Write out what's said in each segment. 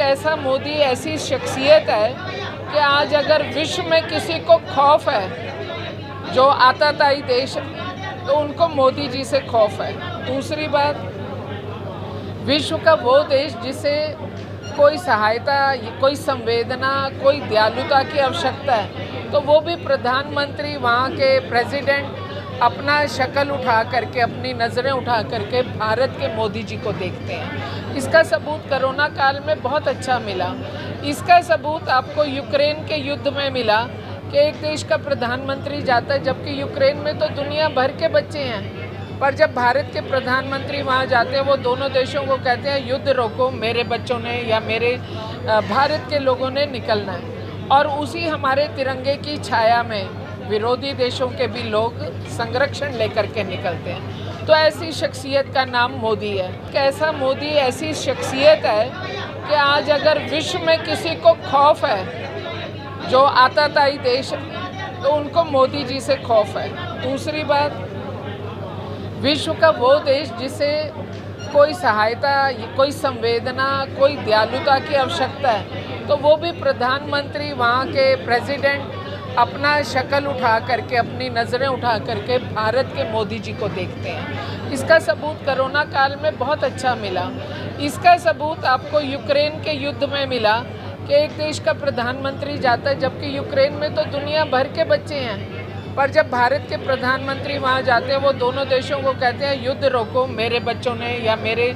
ऐसा मोदी ऐसी शख्सियत है कि आज अगर विश्व में किसी को खौफ है जो आतताई देश तो उनको मोदी जी से खौफ है। दूसरी बात, विश्व का वो देश जिसे कोई सहायता, कोई संवेदना, कोई दयालुता की आवश्यकता है तो वो भी प्रधानमंत्री, वहाँ के प्रेसिडेंट अपना शक्ल उठा करके, अपनी नज़रें उठा करके भारत के मोदी जी को देखते हैं। इसका सबूत कोरोना काल में बहुत अच्छा मिला। इसका सबूत आपको यूक्रेन के युद्ध में मिला कि एक देश का प्रधानमंत्री जाता है, जबकि यूक्रेन में तो दुनिया भर के बच्चे हैं, पर जब भारत के प्रधानमंत्री वहाँ जाते हैं वो दोनों देशों को कहते हैं युद्ध रोको, मेरे बच्चों ने या मेरे भारत के लोगों ने निकलना है। और उसी हमारे तिरंगे की छाया में विरोधी देशों के भी लोग संरक्षण लेकर के निकलते हैं। तो ऐसी शख्सियत का नाम मोदी है। कैसा मोदी ऐसी शख्सियत है कि आज अगर विश्व में किसी को खौफ है जो आतताई देश तो उनको मोदी जी से खौफ है। दूसरी बात, विश्व का वो देश जिसे कोई सहायता, कोई संवेदना, कोई दयालुता की आवश्यकता है तो वो भी प्रधानमंत्री, वहाँ के प्रेसिडेंट अपना शक्ल उठा करके, अपनी नज़रें उठा करके भारत के मोदी जी को देखते हैं। इसका सबूत कोरोना काल में बहुत अच्छा मिला। इसका सबूत आपको यूक्रेन के युद्ध में मिला कि एक देश का प्रधानमंत्री जाता है, जबकि यूक्रेन में तो दुनिया भर के बच्चे हैं, पर जब भारत के प्रधानमंत्री वहाँ जाते हैं वो दोनों देशों को कहते हैं युद्ध रोको, मेरे बच्चों ने या मेरे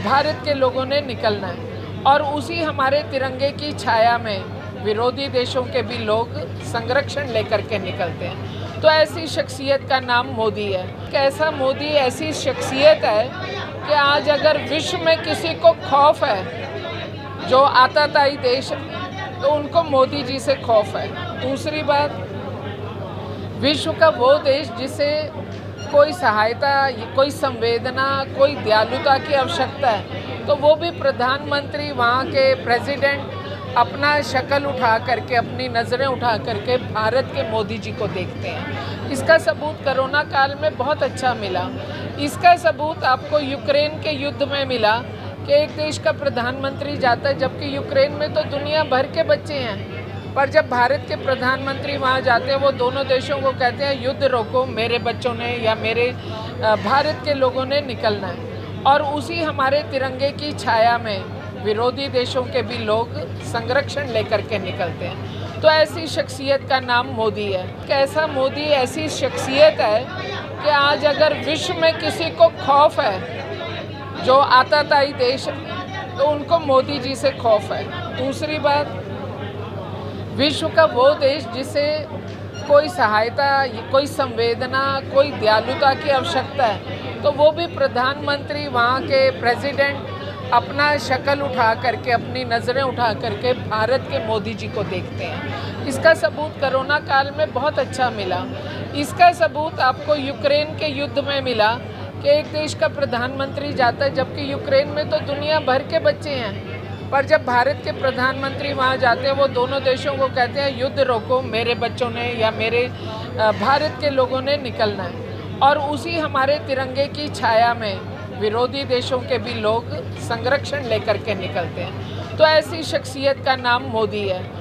भारत के लोगों ने निकलना है। और उसी हमारे तिरंगे की छाया में विरोधी देशों के भी लोग संरक्षण लेकर के निकलते हैं। तो ऐसी शख्सियत का नाम मोदी है। कैसा मोदी ऐसी शख्सियत है कि आज अगर विश्व में किसी को खौफ है जो आतताई देश तो उनको मोदी जी से खौफ है। दूसरी बात, विश्व का वो देश जिसे कोई सहायता, कोई संवेदना, कोई दयालुता की आवश्यकता है तो वो भी प्रधानमंत्री, वहाँ के प्रेसिडेंट अपना शक्ल उठा करके, अपनी नज़रें उठा करके भारत के मोदी जी को देखते हैं। इसका सबूत कोरोना काल में बहुत अच्छा मिला। इसका सबूत आपको यूक्रेन के युद्ध में मिला कि एक देश का प्रधानमंत्री जाता है, जबकि यूक्रेन में तो दुनिया भर के बच्चे हैं, पर जब भारत के प्रधानमंत्री वहाँ जाते हैं वो दोनों देशों को कहते हैं युद्ध रोको, मेरे बच्चों ने या मेरे भारत के लोगों ने निकलना है। और उसी हमारे तिरंगे की छाया में विरोधी देशों के भी लोग संरक्षण लेकर के निकलते हैं। तो ऐसी शख्सियत का नाम मोदी है। कैसा मोदी ऐसी शख्सियत है कि आज अगर विश्व में किसी को खौफ है जो आतताई देश तो उनको मोदी जी से खौफ है। दूसरी बात, विश्व का वो देश जिसे कोई सहायता, कोई संवेदना, कोई दयालुता की आवश्यकता है तो वो भी प्रधानमंत्री, वहाँ के प्रेसिडेंट अपना शक्ल उठा करके, अपनी नज़रें उठा करके भारत के मोदी जी को देखते हैं। इसका सबूत कोरोना काल में बहुत अच्छा मिला। इसका सबूत आपको यूक्रेन के युद्ध में मिला कि एक देश का प्रधानमंत्री जाता है, जबकि यूक्रेन में तो दुनिया भर के बच्चे हैं, पर जब भारत के प्रधानमंत्री वहाँ जाते हैं वो दोनों देशों को कहते हैं युद्ध रोको, मेरे बच्चों ने या मेरे भारत के लोगों ने निकलना है। और उसी हमारे तिरंगे की छाया में विरोधी देशों के भी लोग संरक्षण लेकर के निकलते हैं। तो ऐसी शख्सियत का नाम मोदी है।